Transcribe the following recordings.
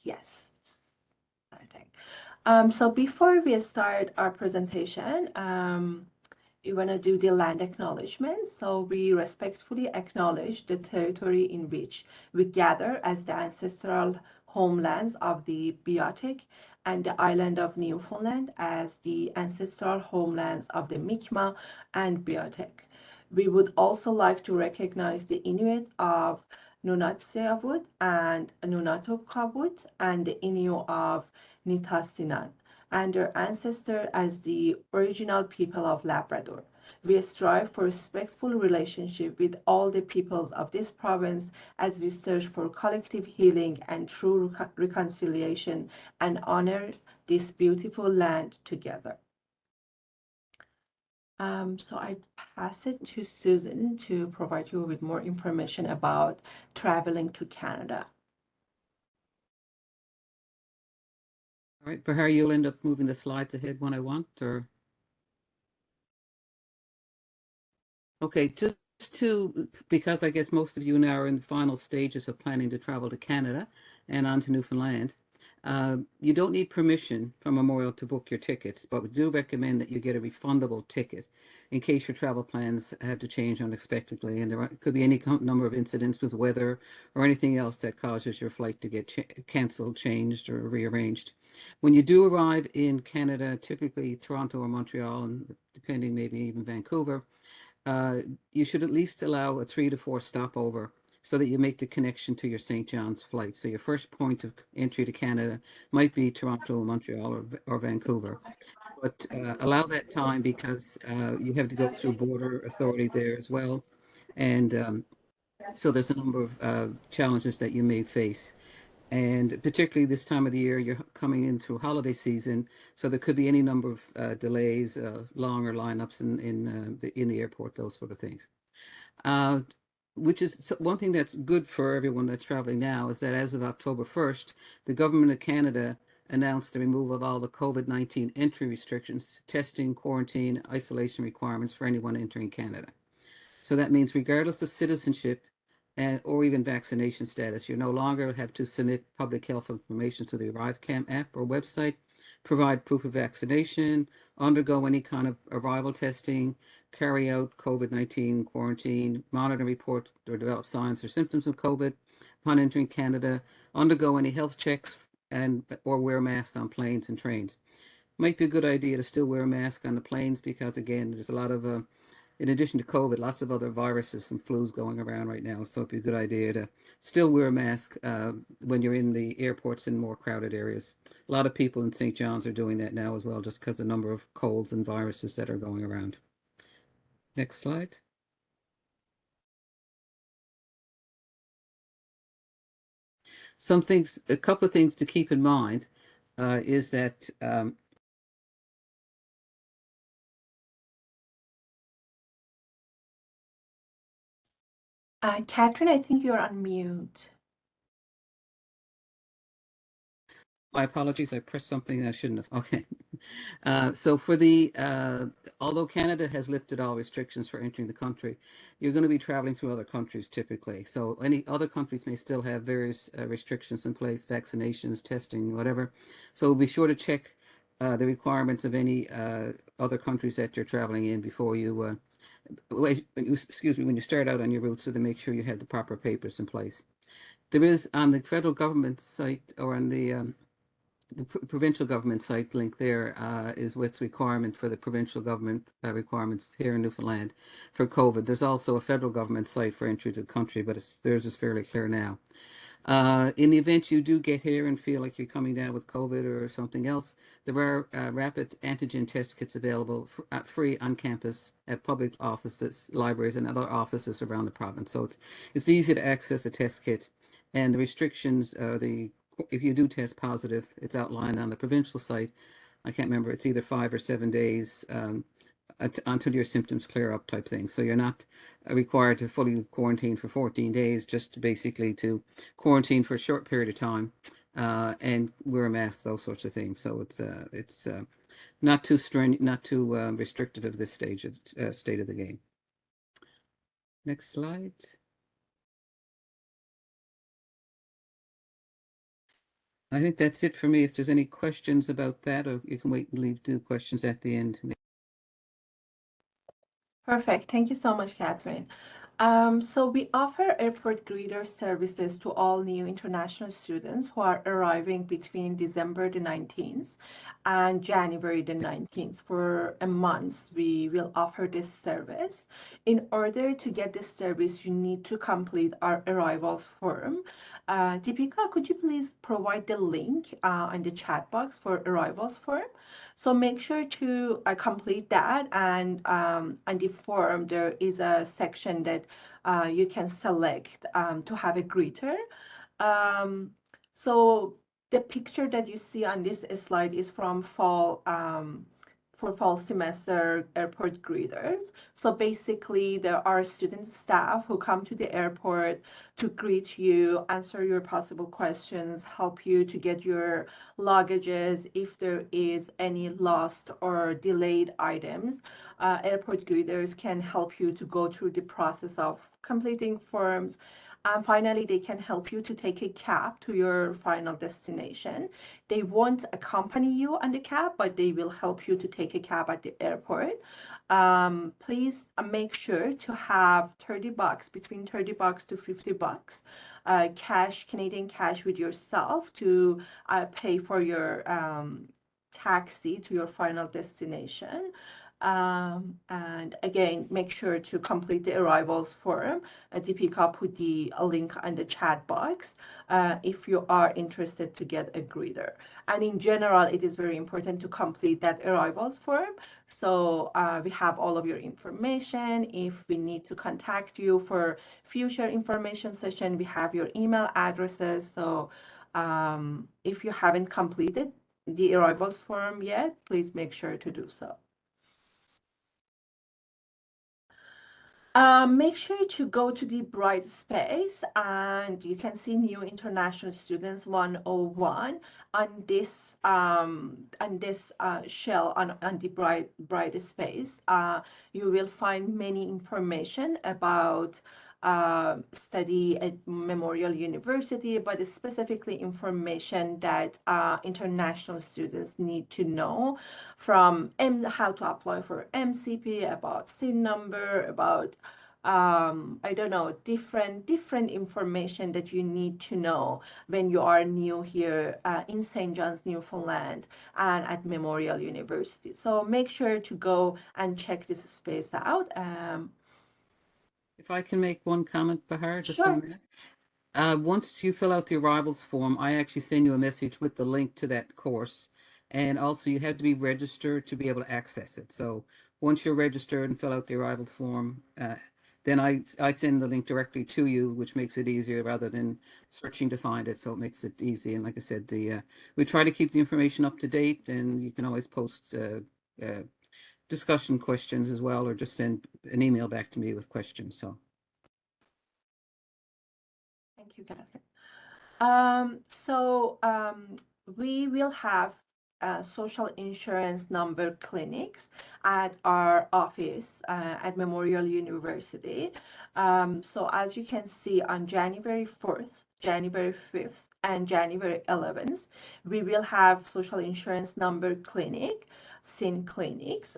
Yes. Okay. So before we start our presentation, we want to do the land acknowledgement. So we respectfully acknowledge the territory in which we gather as the ancestral homelands of the Biotic and the island of Newfoundland as the ancestral homelands of the Mi'kmaq and Biotic. We would also like to recognize the Inuit of Nunatseavut and Nunatukavut and the Innu of Nitassinan and their ancestor as the original people of Labrador. We strive for respectful relationship with all the peoples of this province as we search for collective healing and true reconciliation and honor this beautiful land together. So I pass it to Susan to provide you with more information about traveling to Canada. All right, Bahar, you'll end up moving the slides ahead when I want, or? Okay, just because I guess most of you now are in the final stages of planning to travel to Canada and on to Newfoundland. You don't need permission from Memorial to book your tickets, but we do recommend that you get a refundable ticket in case your travel plans have to change unexpectedly. And there could be any number of incidents with weather or anything else that causes your flight to get canceled, changed, or rearranged. When you do arrive in Canada, typically Toronto or Montreal, and depending maybe even Vancouver, you should at least allow a 3 to 4 stopover so that you make the connection to your St. John's flight. So your first point of entry to Canada might be Toronto, Montreal, or Vancouver. But allow that time because you have to go through border authority there as well. And so there's a number of challenges that you may face. And particularly this time of the year, you're coming in through holiday season, so there could be any number of delays, longer lineups in the airport, those sort of things. Which is one thing that's good for everyone that's traveling now is that as of October 1st, the government of Canada announced the removal of all the COVID-19 entry restrictions, testing, quarantine, isolation requirements for anyone entering Canada. So that means regardless of citizenship or even vaccination status, you no longer have to submit public health information to the ArriveCam app or website, provide proof of vaccination, undergo any kind of arrival testing, carry out COVID-19 quarantine, monitor, report, or develop signs or symptoms of COVID upon entering Canada, undergo any health checks, or wear masks on planes and trains. Might be a good idea to still wear a mask on the planes because, again, there's a lot of in addition to COVID, lots of other viruses and flus going around right now. So it'd be a good idea to still wear a mask when you're in the airports in more crowded areas. A lot of people in St. John's are doing that now as well, just because of the number of colds and viruses that are going around. Next slide. A couple of things to keep in mind is that Catherine, I think you're on mute. my apologies, I pressed something I shouldn't have. Okay. So although Canada has lifted all restrictions for entering the country, you're going to be traveling through other countries typically. So any other countries may still have various restrictions in place, vaccinations, testing, whatever. So be sure to check the requirements of any other countries that you're traveling in before you, when you start out on your route, so to make sure you have the proper papers in place. There is on the federal government site or on the provincial government site link there is what's requirement for the provincial government requirements here in Newfoundland for COVID. There's also a federal government site for entry to the country, but theirs is fairly clear now. In the event you do get here and feel like you're coming down with COVID or something else, there are rapid antigen test kits available free on campus at public offices, libraries, and other offices around the province. So it's easy to access a test kit. And the restrictions, if you do test positive, it's outlined on the provincial site. I can't remember, it's either 5 or 7 days until your symptoms clear up type thing. So you're not required to fully quarantine for 14 days, just basically to quarantine for a short period of time and wear a mask, those sorts of things. So it's not too restrictive at this stage of state of the game. Next slide. I think that's it for me. If there's any questions about that, or you can wait and leave the questions at the end. Perfect. Thank you so much, Catherine. So we offer airport greeter services to all new international students who are arriving between December the 19th and January the 19th. For a month, we will offer this service. In order to get this service, you need to complete our arrivals form. Deepika, could you please provide the link in the chat box for arrivals form? So make sure to complete that, and on the form there is a section that you can select to have a greeter. Um, so the picture that you see on this slide is from fall for fall semester airport greeters. So basically, there are student staff who come to the airport to greet you, answer your possible questions, help you to get your luggages if there is any lost or delayed items. Airport greeters can help you to go through the process of completing forms, and finally, they can help you to take a cab to your final destination. They won't accompany you on the cab, but they will help you to take a cab at the airport. Please make sure to have 30 bucks, between 30 bucks to 50 bucks, cash, Canadian cash with yourself to pay for your taxi to your final destination. And again, make sure to complete the arrivals form. Deepika put the link on the chat box if you are interested to get a greeter. And in general, it is very important to complete that arrivals form. So we have all of your information. If we need to contact you for future information session, we have your email addresses. So if you haven't completed the arrivals form yet, please make sure to do so. Make sure to go to the Bright Space, and you can see new international students 101 on this shell on the Bright Space. You will find many information about study at Memorial University, but specifically information that international students need to know, from how to apply for MCP, about SIN number, about I don't know, different information that you need to know when you are new here in St. John's, Newfoundland, and at Memorial University. So make sure to go and check this space out. If I can make one comment, Bahar, just Sure. on that. Once you fill out the arrivals form, I actually send you a message with the link to that course. And also, you have to be registered to be able to access it. So once you're registered and fill out the arrivals form, then I send the link directly to you, which makes it easier rather than searching to find it. So it makes it easy. And like I said, we try to keep the information up to date, and you can always post discussion questions as well, or just send an email back to me with questions. So. Thank you, Catherine. We will have social insurance number clinics at our office at Memorial University. So as you can see, on January 4th, January 5th, and January 11th, we will have social insurance number clinic, SIN clinics,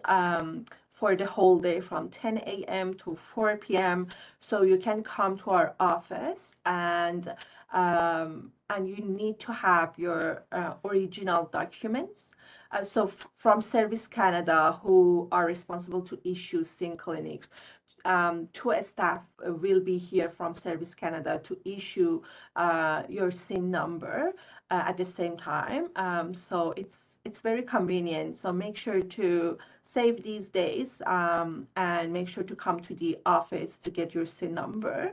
for the whole day from 10 a.m. to 4 p.m. So you can come to our office, and you need to have your original documents. So from Service Canada, who are responsible to issue SIN clinics, two staff will be here from Service Canada to issue your SIN number at the same time. So it's very convenient. So make sure to save these days and make sure to come to the office to get your SIN number.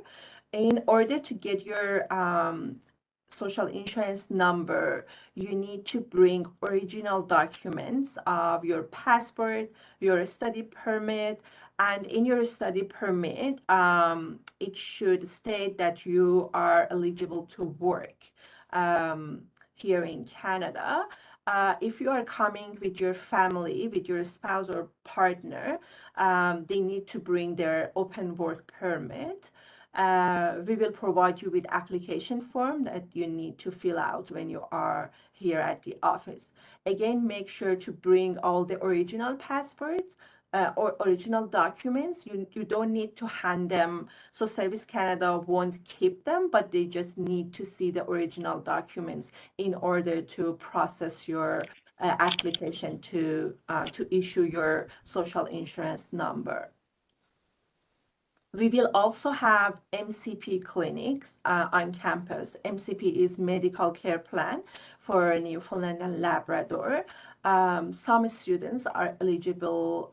In order to get your social insurance number, you need to bring original documents of your passport, your study permit, and in your study permit, it should state that you are eligible to work here in Canada. If you are coming with your family, with your spouse or partner, they need to bring their open work permit. We will provide you with application form that you need to fill out when you are here at the office. Again, make sure to bring all the original passports or original documents. You don't need to hand them. So Service Canada won't keep them, but they just need to see the original documents in order to process your application to issue your social insurance number. We will also have MCP clinics on campus. MCP is Medical Care Plan for Newfoundland and Labrador. Some students are eligible,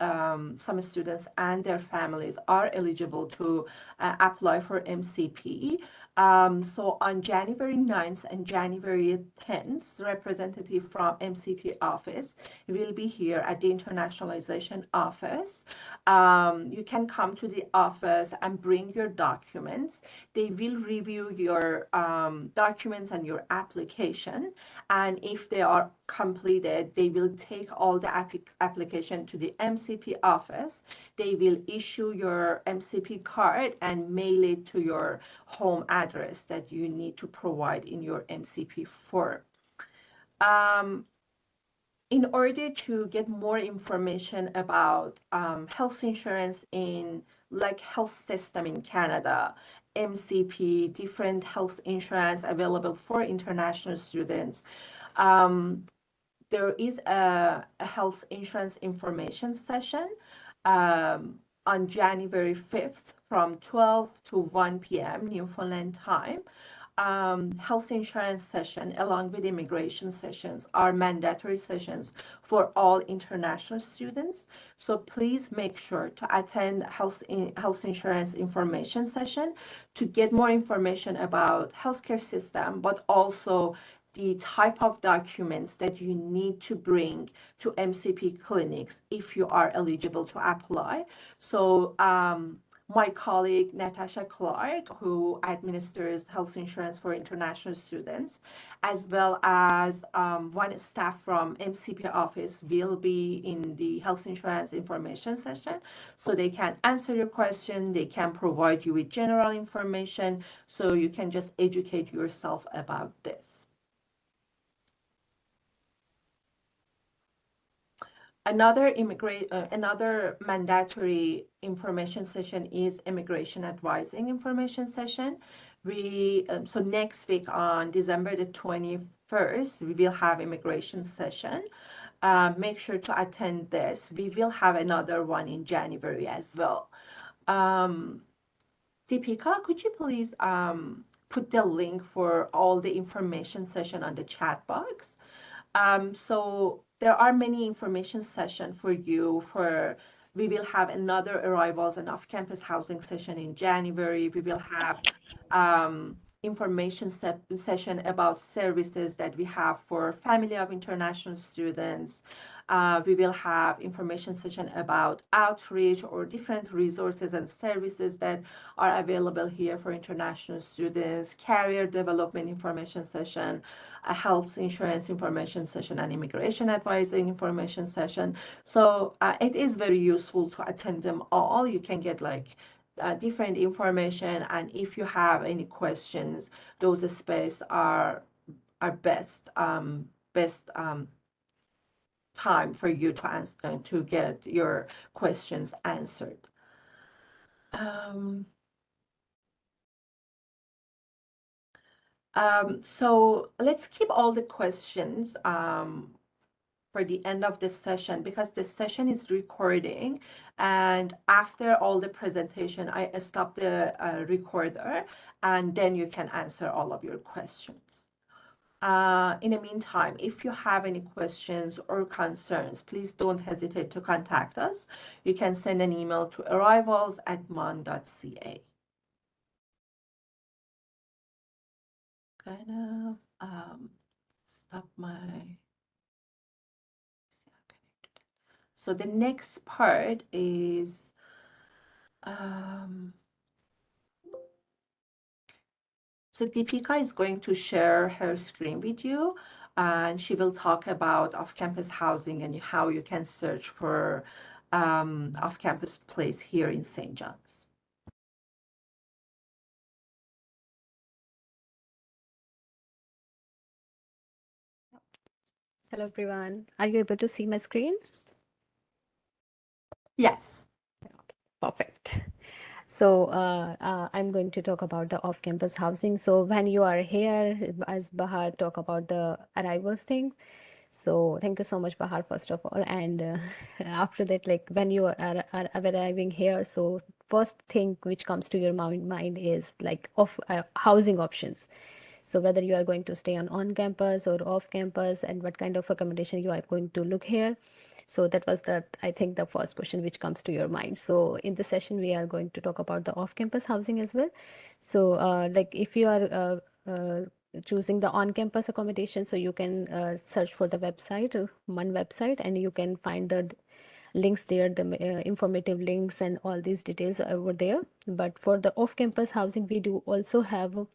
some students and their families are eligible to apply for MCP. So on January 9th and January 10th, representative from MCP office will be here at the internationalization office. You can come to the office and bring your documents. They will review your documents and your application. And if they are completed, they will take all the application to the MCP office. They will issue your MCP card and mail it to your home address that you need to provide in your MCP form. In order to get more information about health insurance in like health system in Canada, MCP, different health insurance available for international students, there is a health insurance information session on January 5th from 12 to 1 p.m. Newfoundland time. Health insurance session along with immigration sessions are mandatory sessions for all international students. So please make sure to attend health insurance information session to get more information about healthcare system, but also the type of documents that you need to bring to MCP clinics if you are eligible to apply. So my colleague Natasha Clark, who administers health insurance for international students, as well as one staff from MCP office will be in the health insurance information session. So they can answer your question, they can provide you with general information, so you can just educate yourself about this. Another mandatory information session is immigration advising information session. So next week on December the 21st, we will have immigration session. Make sure to attend this. We will have another one in January as well. Deepika, could you please put the link for all the information session on the chat box? So there are many information sessions for you. We will have another arrivals and off-campus housing session in January. We will have information session about services that we have for family of international students. We will have information session about outreach or different resources and services that are available here for international students, career development information session, a health insurance information session, and immigration advising information session. So it is very useful to attend them all. You can get like different information, and if you have any questions, those spaces are best time for you to answer to get your questions answered. So let's keep all the questions for the end of this session, because this session is recording, and after all the presentation I stop the recorder, and then you can answer all of your questions. In the meantime, if you have any questions or concerns, please don't hesitate to contact us. You can send an email to arrivals@mon.ca. Gonna stop my. So the next part is so Deepika is going to share her screen with you, and she will talk about off-campus housing and how you can search for off-campus place here in St. John's. Hello, everyone. Are you able to see my screen? Yes. Perfect. So I'm going to talk about the off-campus housing. So when you are here, as Bahar talk about the arrivals thing. So thank you so much, Bahar, first of all. And after that, like when you are arriving here, so first thing which comes to your mind is like of housing options. So whether you are going to stay on campus or off campus, and what kind of accommodation you are going to look here. So that was the, I think, the first question which comes to your mind. So in this session, we are going to talk about the off-campus housing as well. So like if you are choosing the on-campus accommodation, so you can search for the website, one website, and you can find the links there, the informative links and all these details over there. But for the off-campus housing, we do also have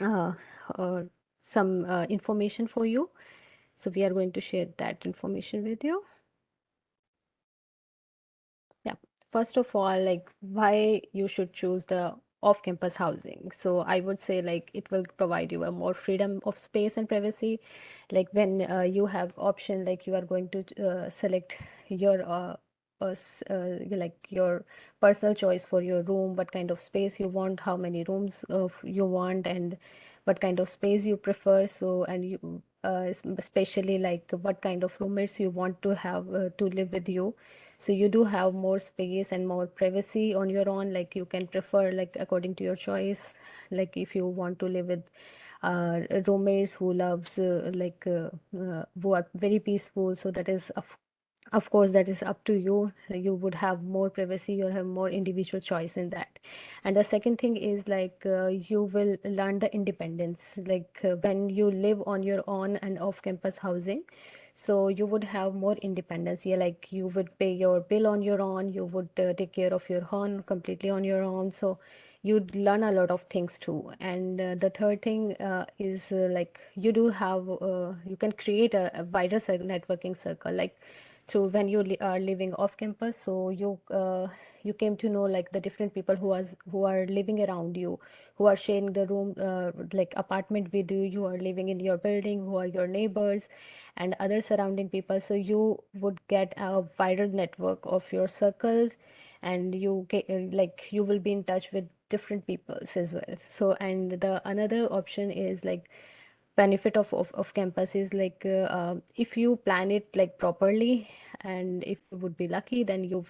uh, uh, some information for you. So we are going to share that information with you. Yeah. First of all, like why you should choose the off-campus housing. So I would say like it will provide you a more freedom of space and privacy. Like when you have option, like you are going to select your like your personal choice for your room, what kind of space you want, how many rooms you want, and what kind of space you prefer. So and you especially like what kind of roommates you want to have to live with you. So you do have more space and more privacy on your own, like you can prefer like according to your choice, like if you want to live with roommates who loves who are very peaceful, so that is of course that is up to you. You would have more privacy, you'll have more individual choice in that. And the second thing is like you will learn the independence, like when you live on your own and off campus housing, so you would have more independence. Yeah, like you would pay your bill on your own, you would take care of your home completely on your own. So you'd learn a lot of things too. And the third thing is like you do have you can create a wider networking circle, like through when you are living off campus. So you came to know like the different people who are living around you, who are sharing the room like apartment with you, you are living in your building, who are your neighbors and other surrounding people. So you would get a wider network of your circle, and you get like you will be in touch with different peoples as well. So and the another option is like benefit of campus is like if you plan it like properly, and if you would be lucky, then you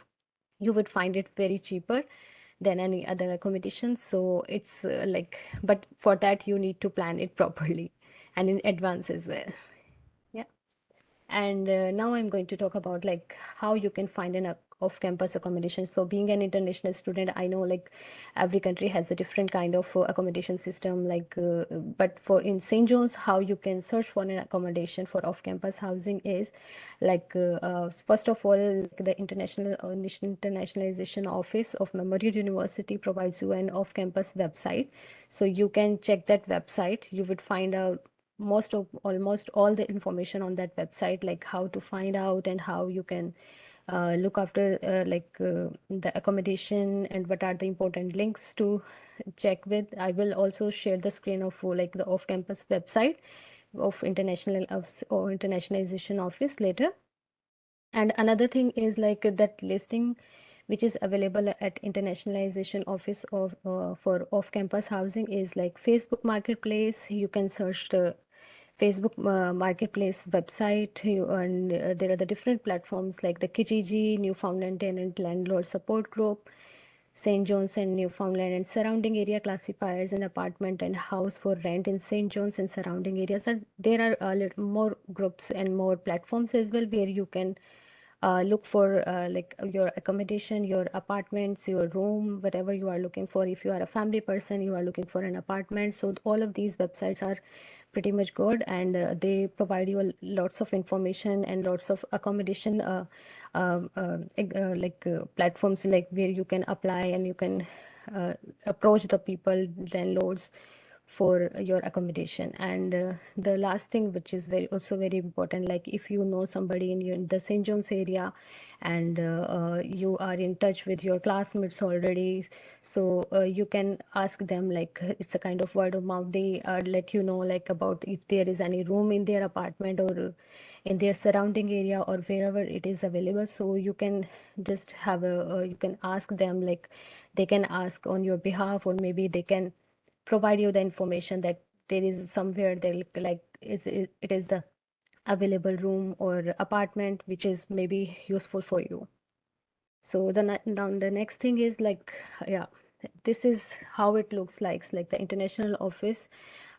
would find it very cheaper than any other accommodation. So it's like, but for that you need to plan it properly and in advance as well. Yeah. And now I'm going to talk about like how you can find an off-campus accommodation. So being an international student, I know like every country has a different kind of accommodation system. Like, but for in St. John's, how you can search for an accommodation for off-campus housing is like first of all, like the internationalization office of Memorial University provides you an off-campus website. So you can check that website. You would find out almost all the information on that website, like how to find out and how you can look after the accommodation and what are the important links to check with. I will also share the screen of like the off-campus website of internationalization office later. And another thing is like that listing which is available at internationalization office of for off-campus housing is like Facebook Marketplace. You can search the Facebook Marketplace website, and there are the different platforms like the Kijiji, Newfoundland Tenant Landlord Support Group, St. John's and Newfoundland and surrounding area classifiers, and apartment and house for rent in St. John's and surrounding areas. And there are a little more groups and more platforms as well where you can look for like your accommodation, your apartments, your room, whatever you are looking for. If you are a family person, you are looking for an apartment. So all of these websites are pretty much good, and they provide you lots of information and lots of accommodation platforms like where you can apply and you can approach the people, landlords, for your accommodation. And the last thing, which is also very important, like if you know somebody in the St. John's area, and you are in touch with your classmates already, so you can ask them, like it's a kind of word of mouth. They let you know like about if there is any room in their apartment or in their surrounding area or wherever it is available. So you can just have you can ask them, like they can ask on your behalf, or maybe they can provide you the information that there is somewhere there, like it is the available room or apartment which is maybe useful for you. So now the next thing is like, yeah, this is how it looks like. It's like the international office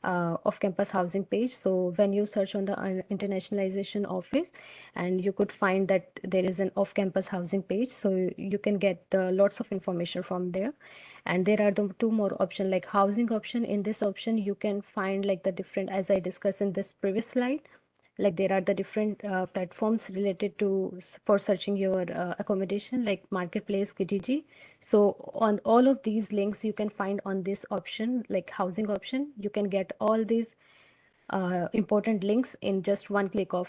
of campus housing page. So when you search on the internationalization office, and you could find that there is an off campus housing page, so you can get lots of information from there. And there are the two more option, like housing option. In this option you can find like the different, as I discussed in this previous slide, like there are the different platforms related to for searching your accommodation, like marketplace, Kijiji. So on all of these links you can find on this option, like housing option. You can get all these important links in just one click of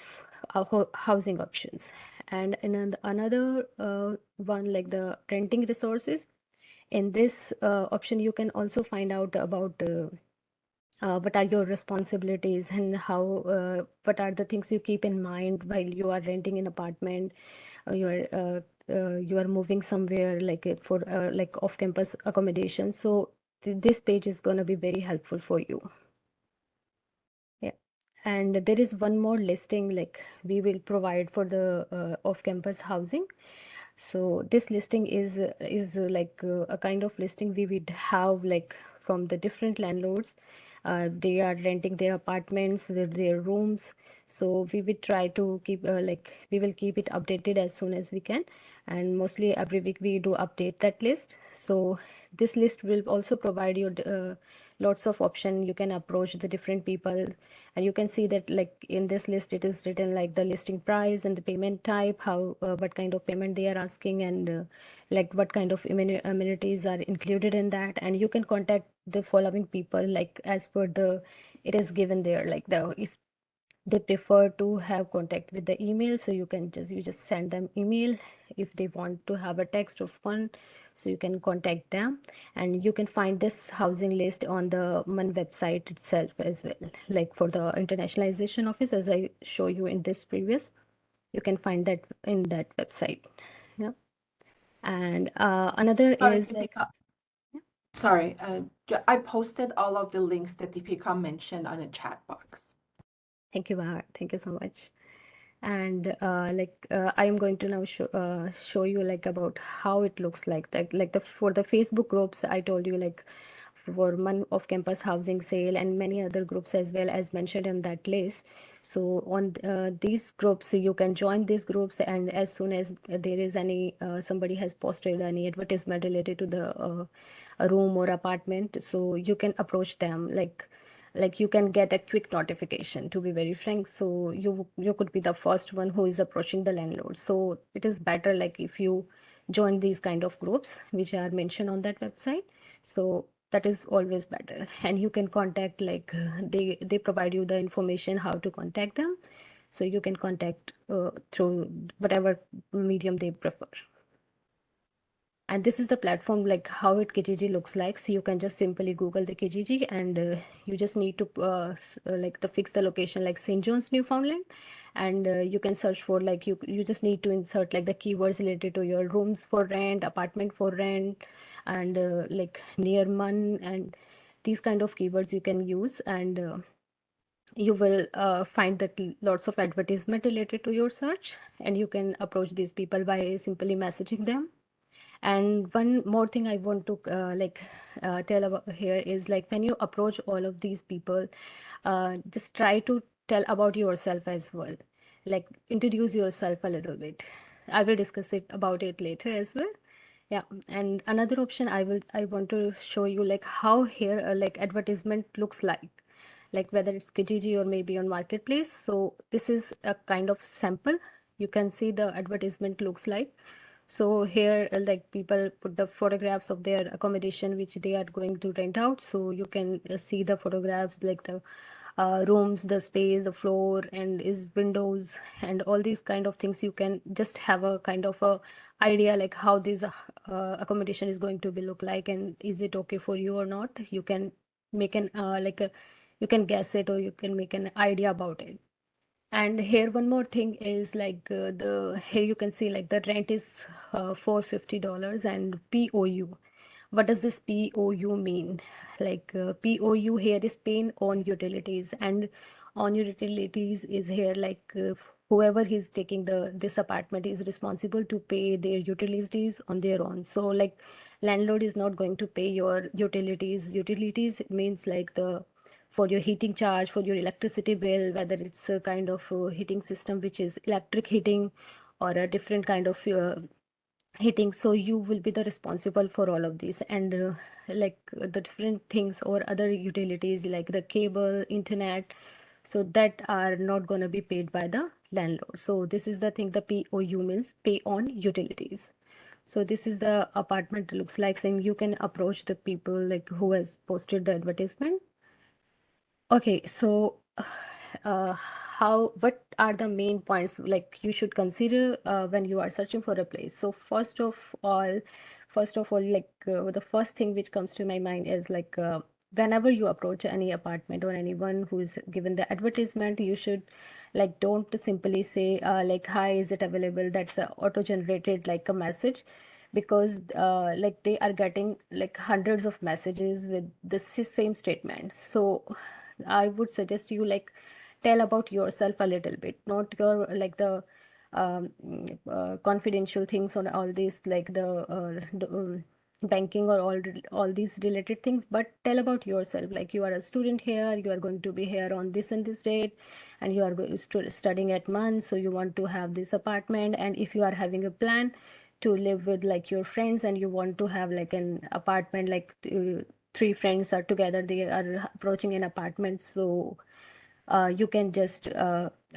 housing options. And in another one, like the renting resources, in this option you can also find out about what are your responsibilities, and how what are the things you keep in mind while you are renting an apartment, or you are moving somewhere, like it for like off campus accommodation. So this page is going to be very helpful for you. Yeah. And there is one more listing like we will provide for the off campus housing. So this listing is like a kind of listing we would have like from the different landlords. They are renting their apartments, their rooms. So we will try to keep like we will keep it updated as soon as we can, and mostly every week we do update that list. So this list will also provide you lots of option. You can approach the different people, and you can see that like in this list it is written like the listing price and the payment type, how what kind of payment they are asking, and like what kind of amenities are included in that. And you can contact the following people like as per the it is given there, like the if they prefer to have contact with the email, so you just send them email. If they want to have a text or phone, so you can contact them. And you can find this housing list on the MAN website itself as well, like for the internationalization office, as I show you in this previous, you can find that in that website. Yeah. And another Sorry, is like, Deepika. yeah. Sorry, I posted all of the links that Deepika mentioned on a chat box. Thank you, Bahar. Thank you so much. And I am going to now show you like about how it looks like the for the Facebook groups I told you, like for one off campus housing sale and many other groups as well as mentioned in that list. So on these groups you can join these groups, and as soon as there is any somebody has posted any advertisement related to the a room or apartment, so you can approach them, like you can get a quick notification, to be very frank. So you could be the first one who is approaching the landlord. So it is better like if you join these kind of groups which are mentioned on that website. So that is always better. And you can contact like they provide you the information how to contact them, so you can contact through whatever medium they prefer. And this is the platform, like how it Kijiji looks like. So you can just simply Google the Kijiji, and you just need to like fix the location like St. John's, Newfoundland, and you can search for like you just need to insert like the keywords related to your rooms for rent, apartment for rent, and like near MAN, and these kind of keywords you can use. And you will find that lots of advertisement related to your search, and you can approach these people by simply messaging them. And one more thing I want to tell about here is like when you approach all of these people, just try to tell about yourself as well. Like introduce yourself a little bit. I will discuss it about it later as well. Yeah. And another option I want to show you like how here like advertisement looks like whether it's Kijiji or maybe on marketplace. So this is a kind of sample. You can see the advertisement looks like. So here, like people put the photographs of their accommodation which they are going to rent out. So you can see the photographs, like the rooms, the space, the floor, and is windows, and all these kind of things. You can just have a kind of a idea like how this accommodation is going to be look like, and is it okay for you or not. You can make an you can guess it, or you can make an idea about it. And here one more thing is like the here you can see like the rent is $450 and POU. What does this POU mean? Like POU here is paying on utilities, and on utilities is here like whoever is taking the this apartment is responsible to pay their utilities on their own. So like landlord is not going to pay your utilities. Utilities means like the for your heating charge, for your electricity bill, whether it's a kind of heating system which is electric heating or a different kind of heating. So you will be the responsible for all of these, and the different things or other utilities like the cable, internet, so that are not going to be paid by the landlord. So this is the thing, the POU means pay on utilities. So this is the apartment looks like, saying you can approach the people like who has posted the advertisement. Okay, so what are the main points like you should consider when you are searching for a place? So first of all, like the first thing which comes to my mind is like whenever you approach any apartment or anyone who is given the advertisement, you should like don't simply say like hi, is it available? That's auto-generated like a message, because like they are getting like hundreds of messages with the same statement. So I would suggest you like tell about yourself a little bit, not your like the confidential things on all these like banking or all these related things, but tell about yourself, like you are a student here, you are going to be here on this and this date, and you are studying at month, so you want to have this apartment. And if you are having a plan to live with like your friends, and you want to have like an apartment, like three friends are together, they are approaching an apartment, so you can just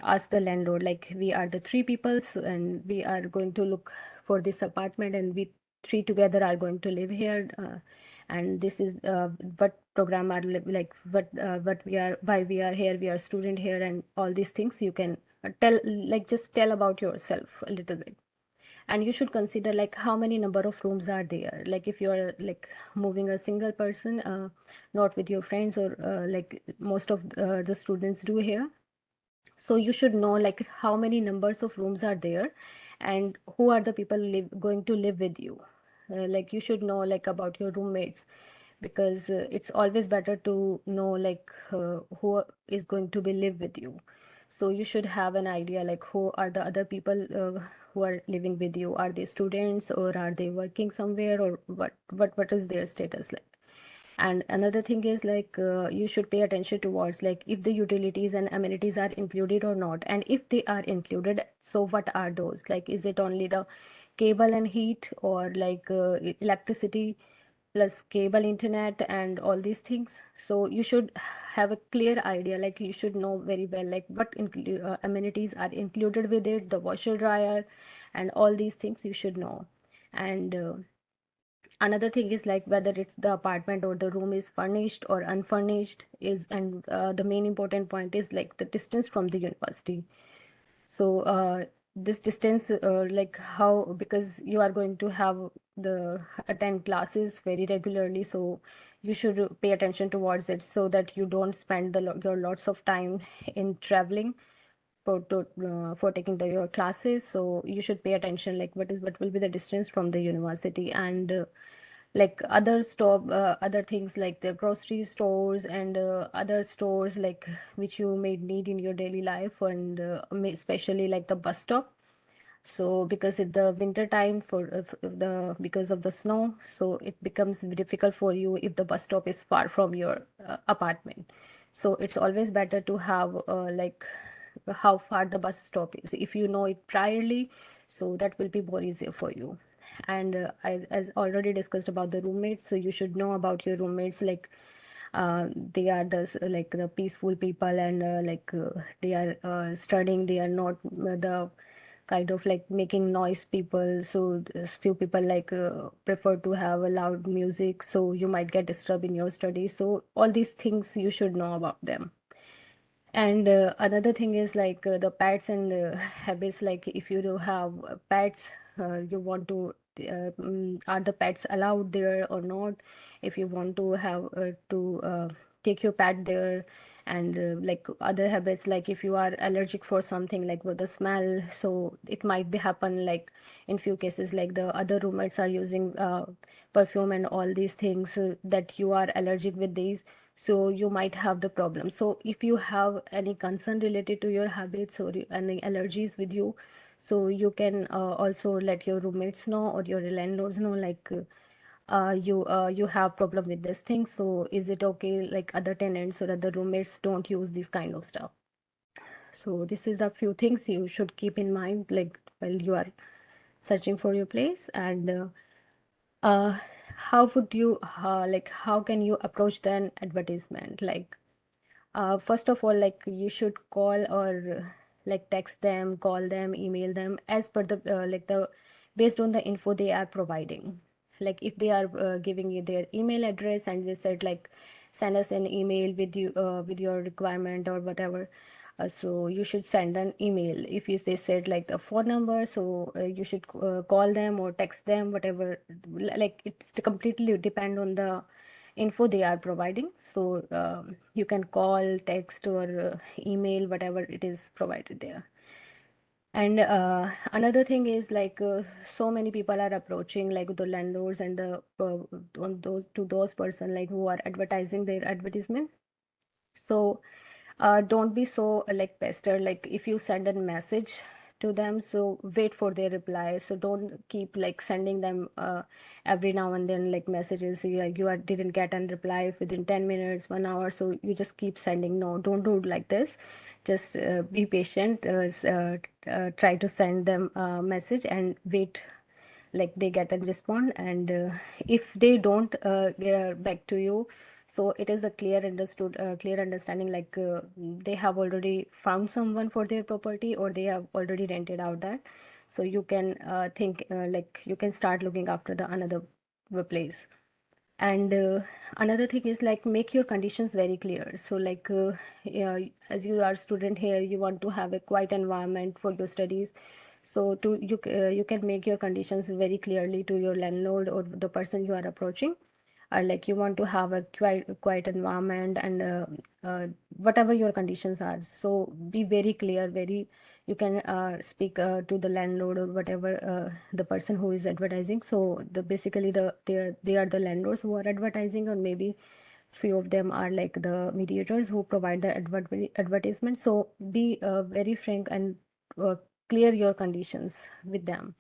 ask the landlord like we are the three people, and we are going to look for this apartment, and we three together are going to live here, and this is what program are like what we are, why we are here, we are student here, and all these things you can tell, like just tell about yourself a little bit. And you should consider like how many number of rooms are there, like if you are like moving a single person, not with your friends, or like most of the students do here. So you should know like how many numbers of rooms are there, and who are the people going to live with you. Like you should know like about your roommates, because it's always better to know like who is going to be live with you. So you should have an idea like who are the other people who are living with you. Are they students, or are they working somewhere, or what is their status like? And another thing is like you should pay attention towards like if the utilities and amenities are included or not, and if they are included, so what are those, like is it only the cable and heat, or like electricity plus cable, internet, and all these things. So you should have a clear idea, like you should know very well like what amenities are included with it, the washer dryer, and all these things you should know. And another thing is like whether it's the apartment or the room is furnished or unfurnished is, and the main important point is like the distance from the university. So this distance like how, because you are going to have the attend classes very regularly, so you should pay attention towards it, so that you don't spend your lots of time in traveling for taking your classes. So you should pay attention like what will be the distance from the university. And like other things like the grocery stores and other stores like which you may need in your daily life, and especially like the bus stop. So because in the winter time, for the because of the snow, so it becomes difficult for you if the bus stop is far from your apartment. So it's always better to have like how far the bus stop is. If you know it priorly, so that will be more easier for you. And as already discussed about the roommates, so you should know about your roommates, like they are like the peaceful people, and they are studying, they are not the kind of like making noise people. So few people like prefer to have a loud music, so you might get disturbed in your studies. So all these things you should know about them. And another thing is like the pets and habits. Like if you do have pets, you want to are the pets allowed there or not? If you want to have take your pet there, and like other habits, like if you are allergic for something like with the smell, so it might be happen like in few cases like the other roommates are using perfume and all these things that you are allergic with these, so you might have the problem. So if you have any concern related to your habits or any allergies with you, so you can also let your roommates know or your landlords know, like you have problem with this thing, so is it okay like other tenants or other roommates don't use this kind of stuff. So this is a few things you should keep in mind like while you are searching for your place. And uh, how would you like how can you approach the advertisement? Like first of all, like you should call or like text them, call them, email them as per the like the based on the info they are providing. Like if they are giving you their email address and they said like send us an email with you with your requirement or whatever, so you should send an email. If you they said like the phone number, so you should call them or text them, whatever. Like it's completely depend on the info they are providing. So you can call, text, or email, whatever it is provided there. And another thing is like so many people are approaching like the landlords and the on those to those person like who are advertising their advertisement. So don't be so like pester. Like if you send a message to them, so wait for their reply. So don't keep like sending them every now and then like messages like you didn't get a reply within 10 minutes, 1 hour, so you just keep sending. No, don't do it like this. Just be patient, try to send them a message and wait like they get and respond. And if they don't get back to you, so it is a clear understanding like they have already found someone for their property or they have already rented out that. So you can think like you can start looking after the another place. And another thing is like make your conditions very clear. So like yeah, as you are student here, you want to have a quiet environment for your studies. So you can make your conditions very clearly to your landlord or the person you are approaching. Like you want to have a quiet environment and whatever your conditions are, so be very clear, very you can speak to the landlord or whatever the person who is advertising. So the basically they are the landlords who are advertising, or maybe few of them are like the mediators who provide the advertisement. So be very frank and uh, clear your conditions with them.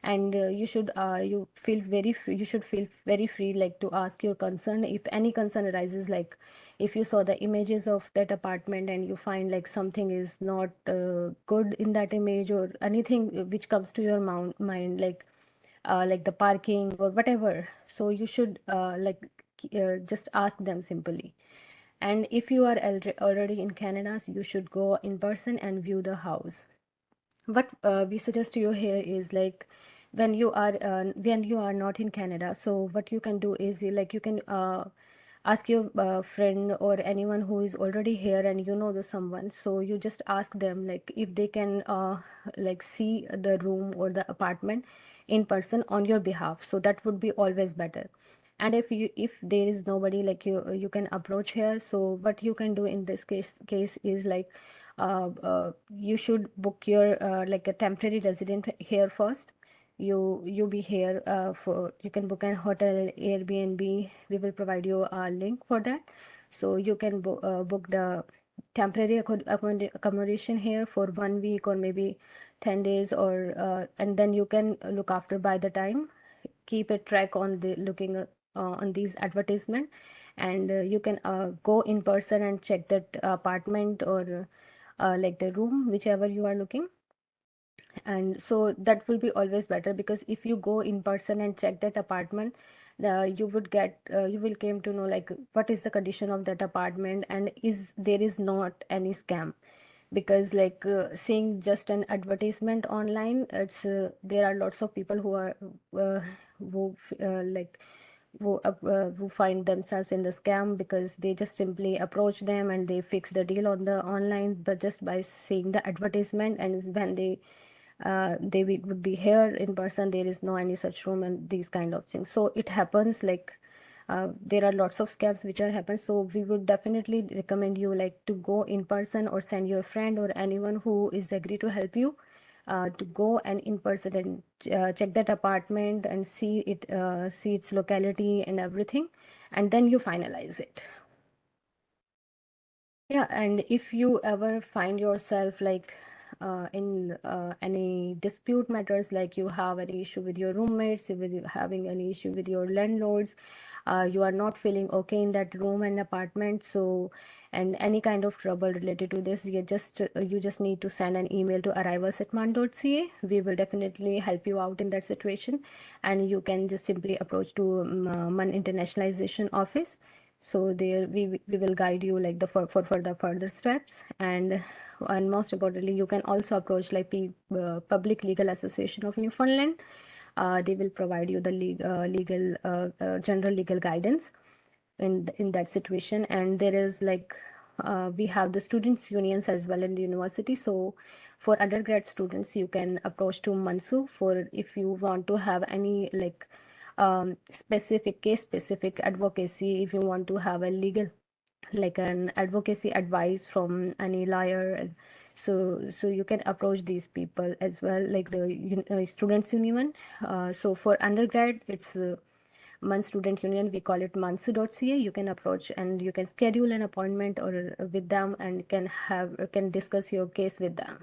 And you feel very free, you should feel very free like to ask your concern if any concern arises. Like if you saw the images of that apartment and you find like something is not good in that image, or anything which comes to your mind like the parking or whatever, so you should just ask them simply. And if you are already in Canada, so you should go in person and view the house. What we suggest to you here is like when you are not in Canada, so what you can do is you can ask your friend or anyone who is already here and you know the someone, so you just ask them like if they can like see the room or the apartment in person on your behalf, so that would be always better. And if there is nobody like you can approach here, so what you can do in this case is like you should book your like a temporary resident here first. You be here for you can book an hotel, Airbnb. We will provide you a link for that, so you can book the temporary accommodation here for 1 week or maybe 10 days, or and then you can look after by the time, keep a track on the looking on these advertisement. And you can go in person and check that apartment or like the room whichever you are looking. And so that will be always better, because if you go in person and check that apartment, you will came to know like what is the condition of that apartment and is there is not any scam. because like seeing just an advertisement online, it's there are lots of people who are like who find themselves in the scam because they just simply approach them and they fix the deal on the online, but just by seeing the advertisement, and when would be here in person, there is no any such room and these kind of things. So it happens like there are lots of scams which are happen. So we would definitely recommend you like to go in person or send your friend or anyone who is agree to help you to go and in person and check that apartment and see its locality and everything, and then you finalize it. Yeah, and if you ever find yourself like in any dispute matters, like you have any issue with your roommates, having any issue with your landlords, you are not feeling okay in that room and apartment, so and any kind of trouble related to this, you just need to send an email to arrivals@man.ca. We will definitely help you out in that situation, and you can just simply approach to Man Internationalization Office. So there we will guide you like the for the further steps, and most importantly, you can also approach like Public Legal Association of Newfoundland. They will provide you the general legal guidance in that situation. And there is like we have the students unions as well in the university. So for undergrad students, you can approach to Mansu for if you want to have any like specific advocacy, if you want to have a legal like an advocacy advice from any lawyer, and so you can approach these people as well, like the students union. So for undergrad, it's Man Student Union, we call it mansu.ca. You can approach and you can schedule an appointment or with them and can discuss your case with them.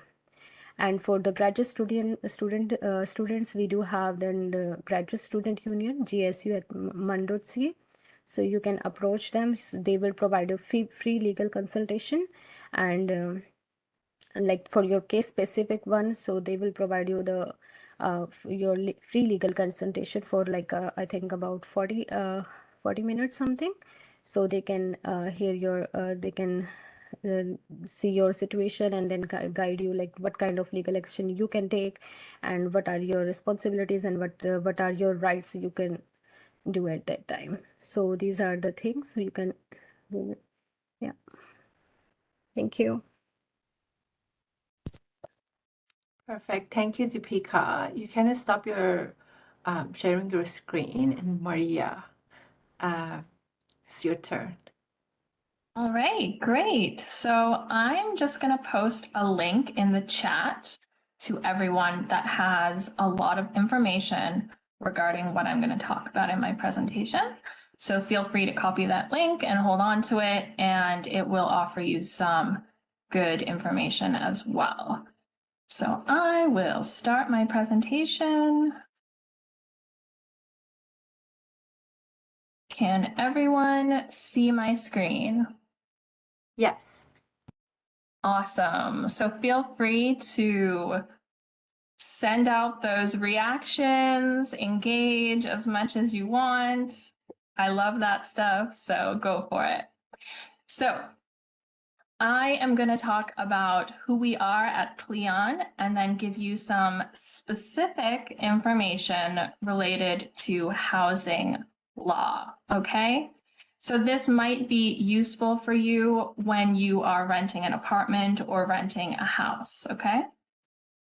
And for the graduate students, we do have then the Graduate Student Union, GSU at man.ca. So you can approach them. So they will provide a free legal consultation, and like for your case specific one, so they will provide you the free legal consultation for like I think about 40 minutes something. So they can hear your they can uh, see your situation and then guide you like what kind of legal action you can take and what are your responsibilities and what are your rights you can do at that time. So these are the things you can do. Yeah. Thank you. Perfect. Thank you, Deepika. You can stop your sharing your screen, and Maria, it's your turn. All right, great. So I'm just going to post a link in the chat to everyone that has a lot of information regarding what I'm going to talk about in my presentation. So feel free to copy that link and hold on to it, and it will offer you some good information as well. So I will start my presentation. Can everyone see my screen? Yes. Awesome. So feel free to send out those reactions, engage as much as you want. I love that stuff, so go for it. So I am going to talk about who we are at Pleon and then give you some specific information related to housing law, okay? So this might be useful for you when you are renting an apartment or renting a house, okay?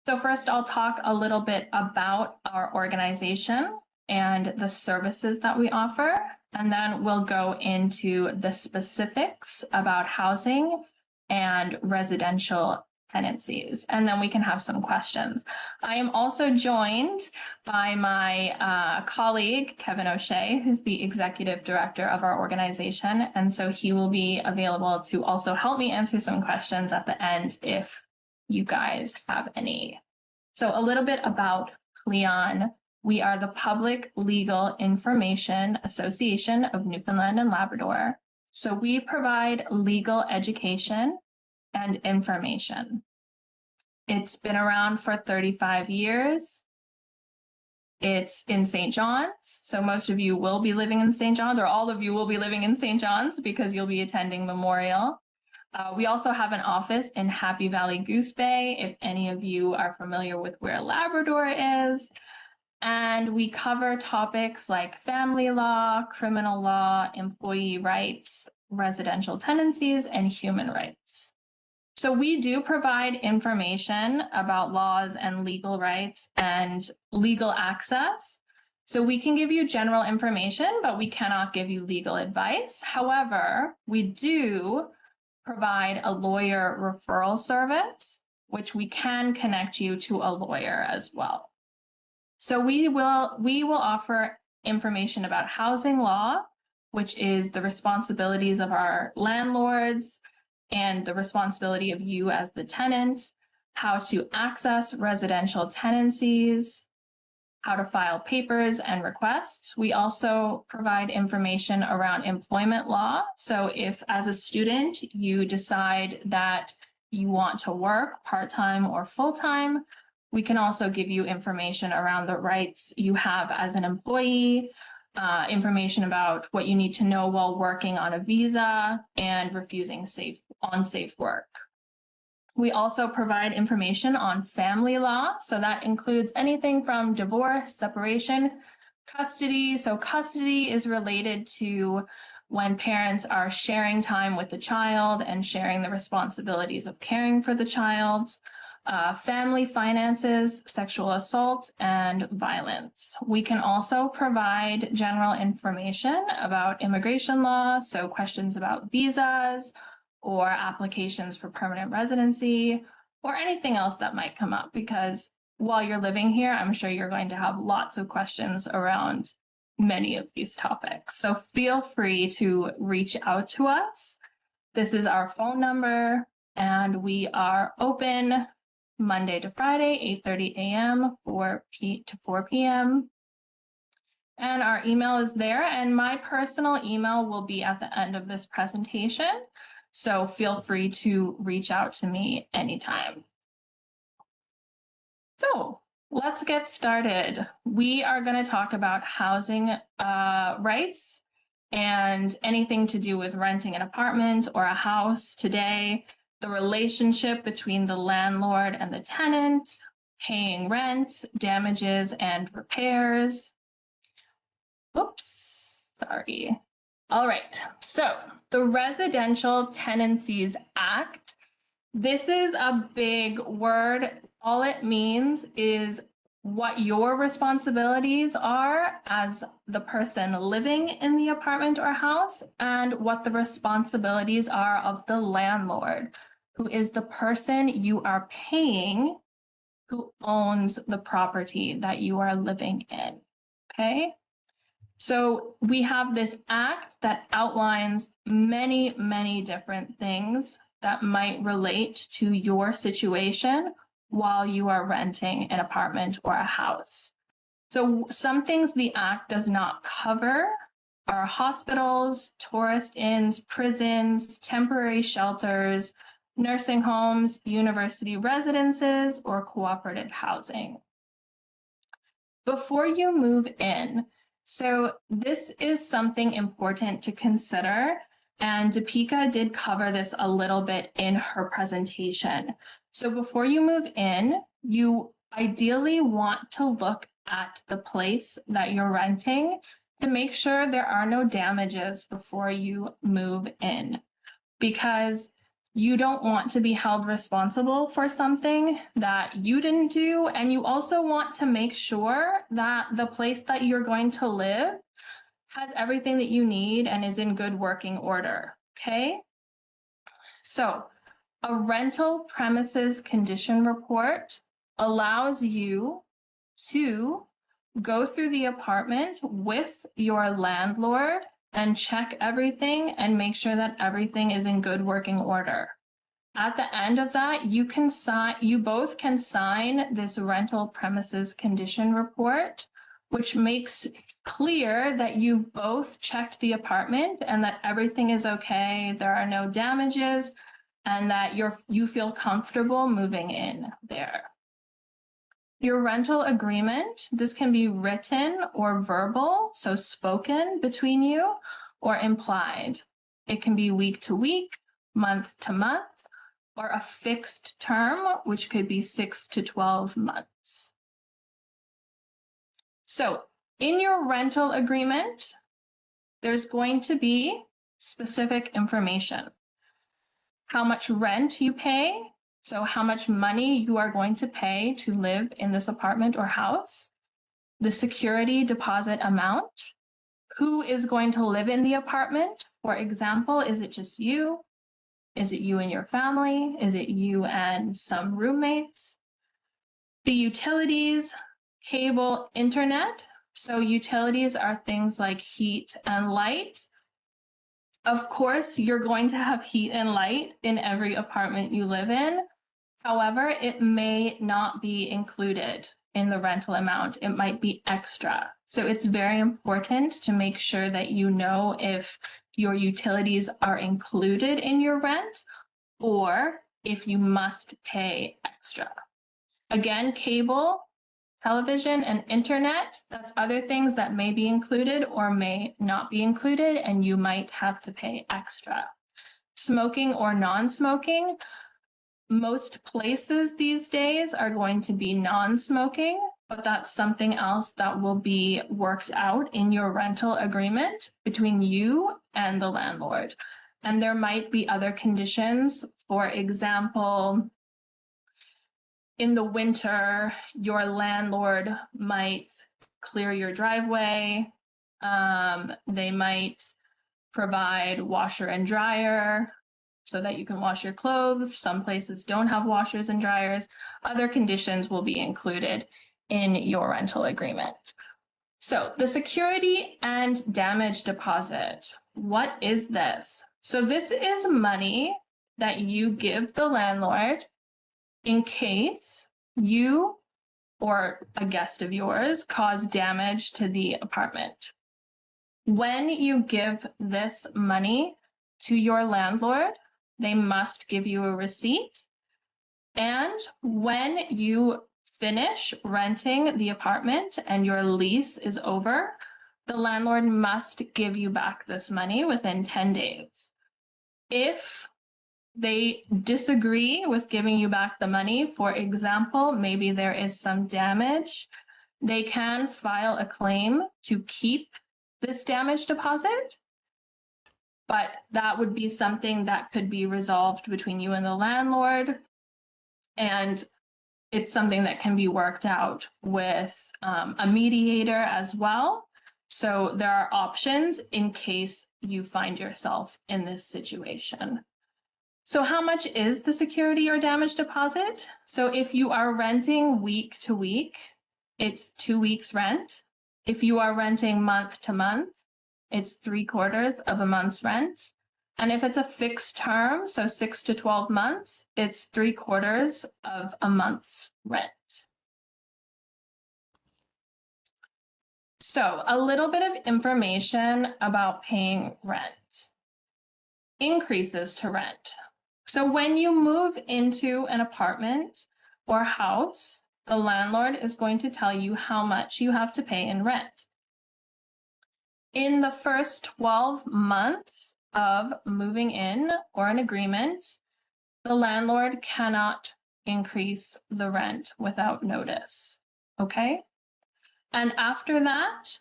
So first I'll talk a little bit about our organization and the services that we offer, and then we'll go into the specifics about housing and residential tenancies, and then we can have some questions. I am also joined by my colleague, Kevin O'Shea, who's the executive director of our organization, and so he will be available to also help me answer some questions at the end if you guys have any. So a little bit about Pleon. We are the Public Legal Information Association of Newfoundland and Labrador. So we provide legal education and information. It's been around for 35 years. It's in St. John's. So most of you will be living in St. John's, or all of you will be living in St. John's because you'll be attending Memorial. We also have an office in Happy Valley Goose Bay, if any of you are familiar with where Labrador is. And we cover topics like family law, criminal law, employee rights, residential tenancies, and human rights. So we do provide information about laws and legal rights and legal access. So we can give you general information, but we cannot give you legal advice. However, we do provide a lawyer referral service, which we can connect you to a lawyer as well. So we will offer information about housing law, which is the responsibilities of our landlords and the responsibility of you as the tenants, how to access residential tenancies, how to file papers and requests. We also provide information around employment law. So if as a student, you decide that you want to work part-time or full-time, we can also give you information around the rights you have as an employee, information about what you need to know while working on a visa and refusing unsafe work. We also provide information on family law. So that includes anything from divorce, separation, custody. So custody is related to when parents are sharing time with the child and sharing the responsibilities of caring for the child. Family finances, sexual assault, and violence. We can also provide general information about immigration law, so questions about visas or applications for permanent residency or anything else that might come up, because while you're living here, I'm sure you're going to have lots of questions around many of these topics. So feel free to reach out to us. This is our phone number, and we are open Monday to Friday, 8:30 a.m. to 4 p.m. And our email is there, and my personal email will be at the end of this presentation. So feel free to reach out to me anytime. So let's get started. We are going to talk about housing rights and anything to do with renting an apartment or a house today, the relationship between the landlord and the tenant, paying rent, damages and repairs. Oops, sorry. All right, so the Residential Tenancies Act. This is a big word. All it means is what your responsibilities are as the person living in the apartment or house, and what the responsibilities are of the landlord, who is the person you are paying, who owns the property that you are living in. Okay? So we have this act that outlines many, many different things that might relate to your situation while you are renting an apartment or a house. So some things the act does not cover are hospitals, tourist inns, prisons, temporary shelters, nursing homes, university residences, or cooperative housing. Before you move in, so this is something important to consider, and Deepika did cover this a little bit in her presentation. So before you move in, you ideally want to look at the place that you're renting to make sure there are no damages before you move in, because you don't want to be held responsible for something that you didn't do. And you also want to make sure that the place that you're going to live has everything that you need and is in good working order. Okay. So a rental premises condition report allows you to go through the apartment with your landlord and check everything and make sure that everything is in good working order. At the end of that, you both can sign this rental premises condition report, which makes clear that you've both checked the apartment and that everything is okay, there are no damages, and that you feel comfortable moving in there. Your rental agreement, this can be written or verbal, so spoken between you, or implied. It can be week to week, month to month, or a fixed term, which could be 6 to 12 months. So in your rental agreement, there's going to be specific information. How much rent you pay, so how much money you are going to pay to live in this apartment or house, the security deposit amount, who is going to live in the apartment. For example, is it just you? Is it you and your family? Is it you and some roommates? The utilities, cable, internet. So utilities are things like heat and light. Of course, you're going to have heat and light in every apartment you live in. However, it may not be included in the rental amount. It might be extra. So it's very important to make sure that you know if your utilities are included in your rent or if you must pay extra. Again, cable, television, and internet, that's other things that may be included or may not be included, and you might have to pay extra. Smoking or non-smoking, most places these days are going to be non-smoking, but that's something else that will be worked out in your rental agreement between you and the landlord. And there might be other conditions. For example, in the winter, your landlord might clear your driveway. They might provide washer and dryer so that you can wash your clothes. Some places don't have washers and dryers. Other conditions will be included in your rental agreement. So the security and damage deposit, what is this? So this is money that you give the landlord in case you or a guest of yours cause damage to the apartment. When you give this money to your landlord, they must give you a receipt. And when you finish renting the apartment and your lease is over, the landlord must give you back this money within 10 days. If they disagree with giving you back the money, for example, maybe there is some damage, they can file a claim to keep this damage deposit. But that would be something that could be resolved between you and the landlord. And it's something that can be worked out with a mediator as well. So there are options in case you find yourself in this situation. So how much is the security or damage deposit? So if you are renting week to week, it's 2 weeks rent. If you are renting month to month, it's 3/4 of a month's rent. And if it's a fixed term, so 6 to 12 months, it's 3/4 of a month's rent. So a little bit of information about paying rent. Increases to rent. So when you move into an apartment or house, the landlord is going to tell you how much you have to pay in rent. In the first 12 months of moving in or an agreement, the landlord cannot increase the rent without notice, okay? And after that,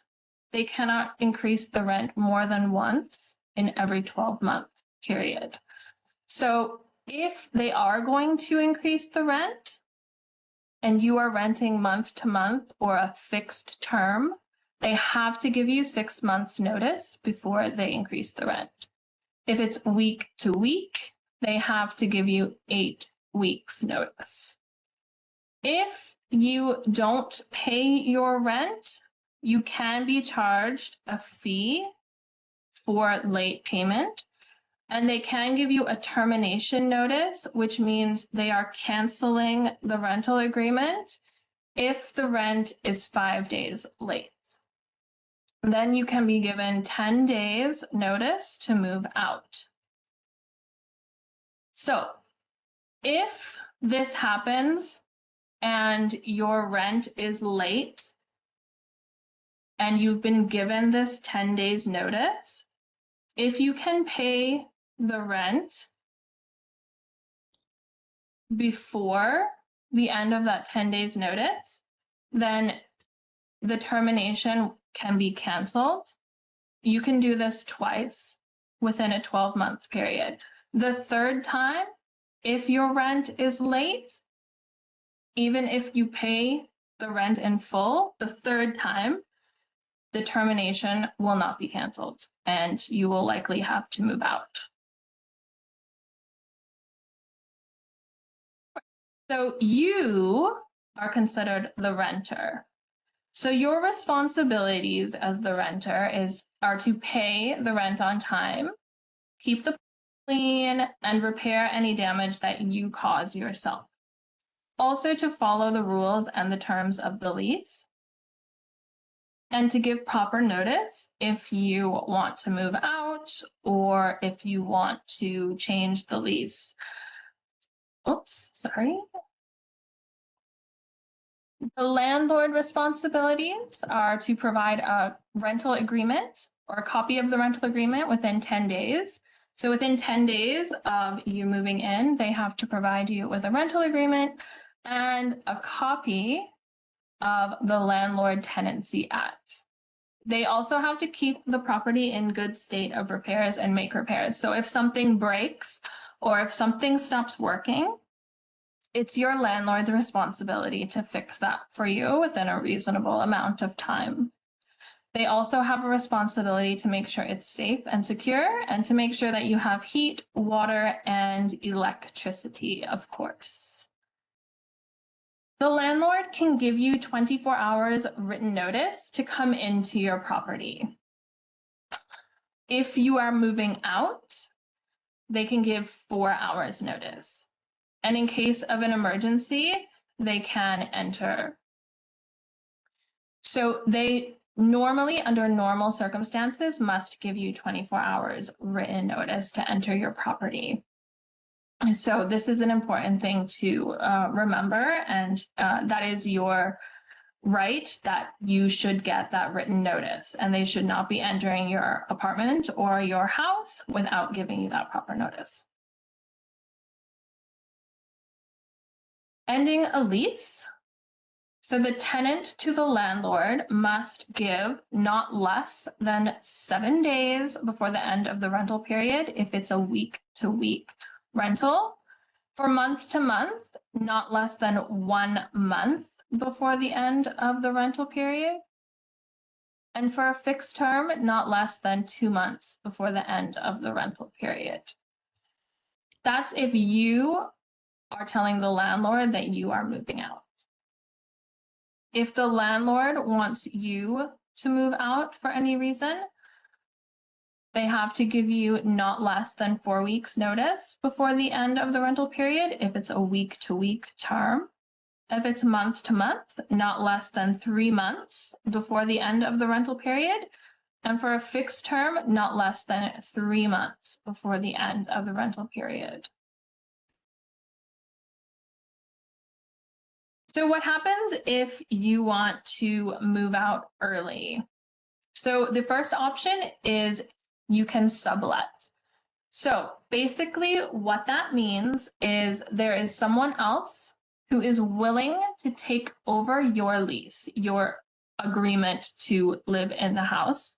they cannot increase the rent more than once in every 12-month period. So if they are going to increase the rent and you are renting month to month or a fixed term, they have to give you 6 months notice before they increase the rent. If it's week to week, they have to give you 8 weeks notice. If you don't pay your rent, you can be charged a fee for late payment, and they can give you a termination notice, which means they are canceling the rental agreement if the rent is 5 days late. Then you can be given 10 days notice to move out. So if this happens and your rent is late and you've been given this 10 days notice, if you can pay the rent before the end of that 10 days notice, then the termination can be canceled. You can do this twice within a 12-month period. The third time, if your rent is late, even if you pay the rent in full, the third time, the termination will not be canceled and you will likely have to move out. So you are considered the renter. So your responsibilities as the renter are to pay the rent on time, keep the clean, and repair any damage that you cause yourself. Also to follow the rules and the terms of the lease, and to give proper notice if you want to move out or if you want to change the lease. Oops, sorry. The landlord responsibilities are to provide a rental agreement or a copy of the rental agreement within 10 days. So within 10 days of you moving in, they have to provide you with a rental agreement and a copy of the Landlord Tenancy Act. They also have to keep the property in good state of repairs and make repairs. So if something breaks or if something stops working, it's your landlord's responsibility to fix that for you within a reasonable amount of time. They also have a responsibility to make sure it's safe and secure and to make sure that you have heat, water, and electricity, of course. The landlord can give you 24 hours written notice to come into your property. If you are moving out, they can give 4 hours notice. And in case of an emergency, they can enter. So they normally, under normal circumstances, must give you 24 hours written notice to enter your property. So this is an important thing to remember, and that is your right, that you should get that written notice, and they should not be entering your apartment or your house without giving you that proper notice. Ending a lease. So the tenant to the landlord must give not less than 7 days before the end of the rental period if it's a week-to-week rental. For month-to-month, not less than 1 month before the end of the rental period. And for a fixed term, not less than 2 months before the end of the rental period. That's if you are telling the landlord that you are moving out. If the landlord wants you to move out for any reason, they have to give you not less than 4 weeks notice before the end of the rental period if it's a week-to-week term. If it's month-to-month, not less than 3 months before the end of the rental period. And for a fixed term, not less than 3 months before the end of the rental period. So what happens if you want to move out early? So the first option is you can sublet. So basically what that means is there is someone else who is willing to take over your lease, your agreement to live in the house.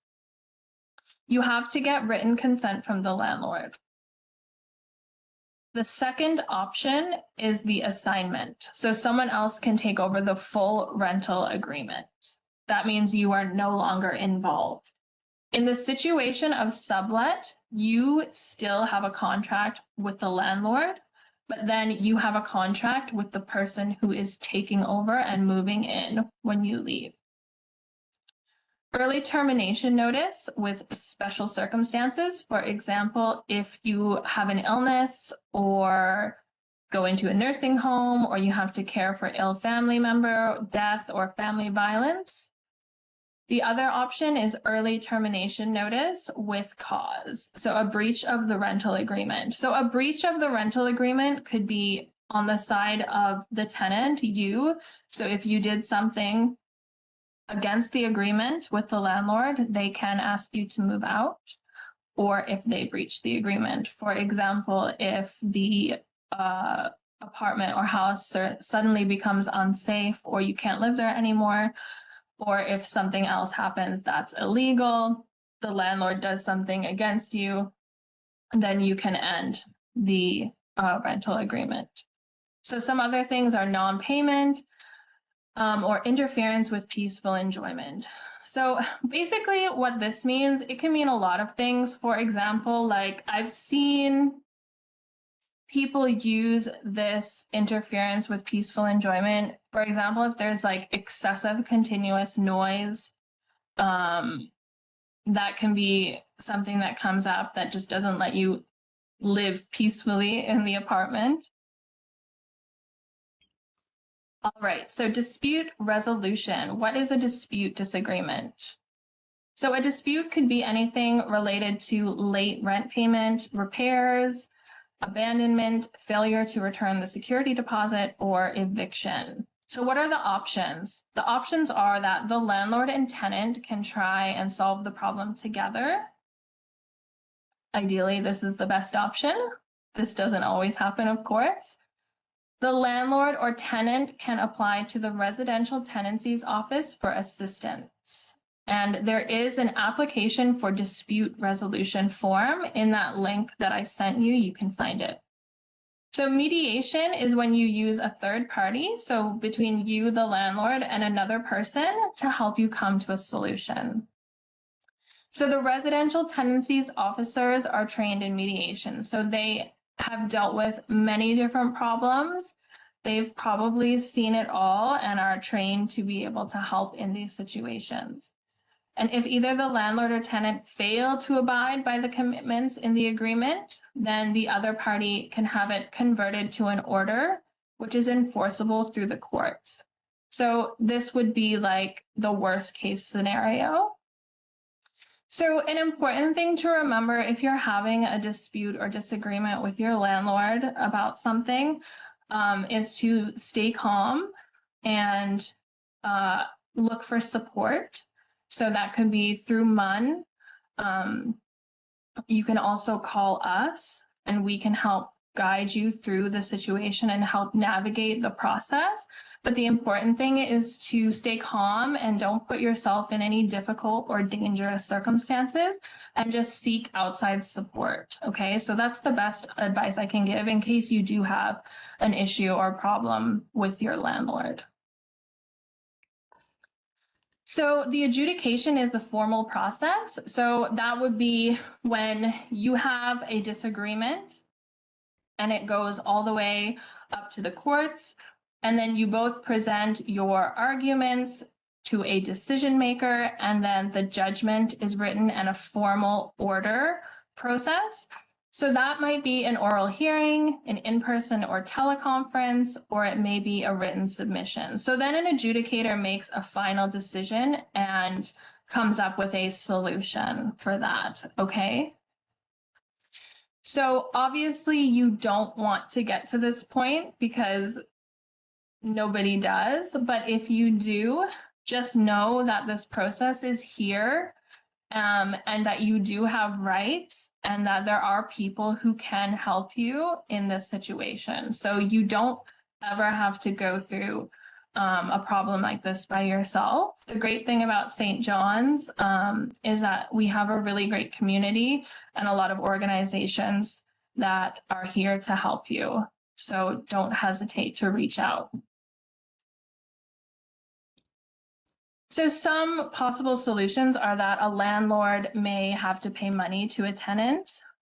You have to get written consent from the landlord. The second option is the assignment. So someone else can take over the full rental agreement. That means you are no longer involved. In the situation of sublet, you still have a contract with the landlord, but then you have a contract with the person who is taking over and moving in when you leave. Early termination notice with special circumstances. For example, if you have an illness or go into a nursing home, or you have to care for ill family member, death, or family violence. The other option is early termination notice with cause. So a breach of the rental agreement. So a breach of the rental agreement could be on the side of the tenant, you. So if you did something against the agreement with the landlord, they can ask you to move out, or if they breach the agreement. For example, if the apartment or house suddenly becomes unsafe, or you can't live there anymore, or if something else happens that's illegal, the landlord does something against you, then you can end the rental agreement. So some other things are non-payment or interference with peaceful enjoyment. So basically what this means, it can mean a lot of things. For example, like I've seen people use this interference with peaceful enjoyment. For example, if there's like excessive continuous noise, that can be something that comes up that just doesn't let you live peacefully in the apartment. All right, so dispute resolution. What is a dispute disagreement? So a dispute could be anything related to late rent payment, repairs, abandonment, failure to return the security deposit, or eviction. So what are the options? The options are that the landlord and tenant can try and solve the problem together. Ideally, this is the best option. This doesn't always happen, of course. The landlord or tenant can apply to the residential tenancies office for assistance. And there is an application for dispute resolution form in that link that I sent you. You can find it. So mediation is when you use a third party, so between you, the landlord, and another person to help you come to a solution. So the residential tenancies officers are trained in mediation. So they have dealt with many different problems. They've probably seen it all and are trained to be able to help in these situations. And if either the landlord or tenant fail to abide by the commitments in the agreement, then the other party can have it converted to an order, which is enforceable through the courts. So this would be like the worst case scenario. So an important thing to remember if you're having a dispute or disagreement with your landlord about something is to stay calm and look for support. So that could be through MUN. You can also call us and we can help guide you through the situation and help navigate the process. But the important thing is to stay calm and don't put yourself in any difficult or dangerous circumstances and just seek outside support. Okay, so that's the best advice I can give in case you do have an issue or problem with your landlord. So the adjudication is the formal process. So that would be when you have a disagreement and it goes all the way up to the courts, and then you both present your arguments to a decision maker, and then the judgment is written and a formal order process. So that might be an oral hearing, an in-person or teleconference, or it may be a written submission. So then an adjudicator makes a final decision and comes up with a solution for that, okay? So obviously you don't want to get to this point because nobody does, but if you do, just know that this process is here and that you do have rights and that there are people who can help you in this situation. So you don't ever have to go through a problem like this by yourself. The great thing about St. John's is that we have a really great community and a lot of organizations that are here to help you. So don't hesitate to reach out. So some possible solutions are that a landlord may have to pay money to a tenant,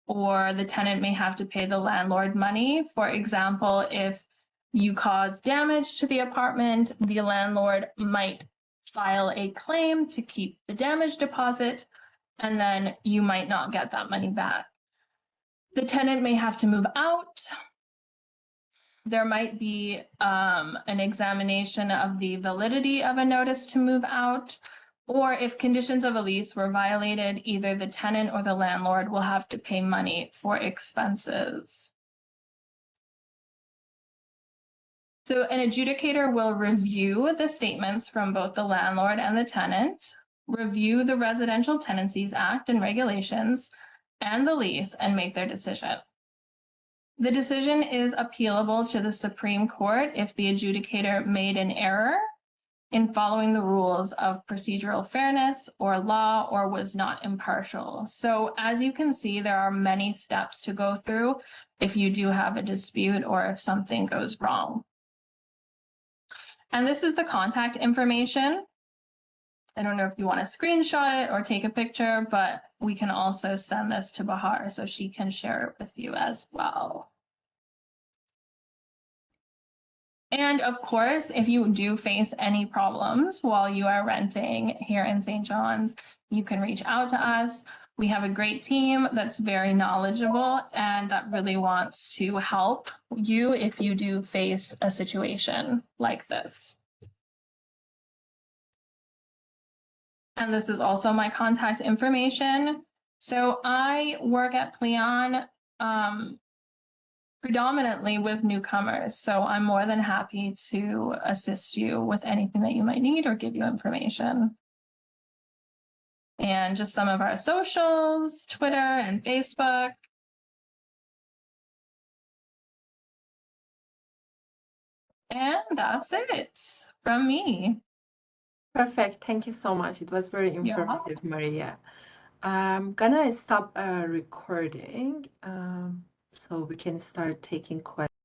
or the tenant may have to pay the landlord money. For example, if you cause damage to the apartment, the landlord might file a claim to keep the damage deposit, and then you might not get that money back. The tenant may have to move out. There might be an examination of the validity of a notice to move out, or if conditions of a lease were violated, either the tenant or the landlord will have to pay money for expenses. So an adjudicator will review the statements from both the landlord and the tenant, review the Residential Tenancies Act and regulations, and the lease, and make their decision. The decision is appealable to the Supreme Court if the adjudicator made an error in following the rules of procedural fairness or law or was not impartial. So as you can see, there are many steps to go through if you do have a dispute or if something goes wrong. And this is the contact information. I don't know if you want to screenshot it or take a picture, but we can also send this to Bahar so she can share it with you as well. And of course, if you do face any problems while you are renting here in St. John's, you can reach out to us. We have a great team that's very knowledgeable and that really wants to help you if you do face a situation like this. And this is also my contact information. So I work at Pleon predominantly with newcomers. So I'm more than happy to assist you with anything that you might need or give you information. And just some of our socials, Twitter and Facebook. And that's it from me. Perfect. Thank you so much. It was very You're welcome. informative, Maria. I'm gonna stop recording so we can start taking questions.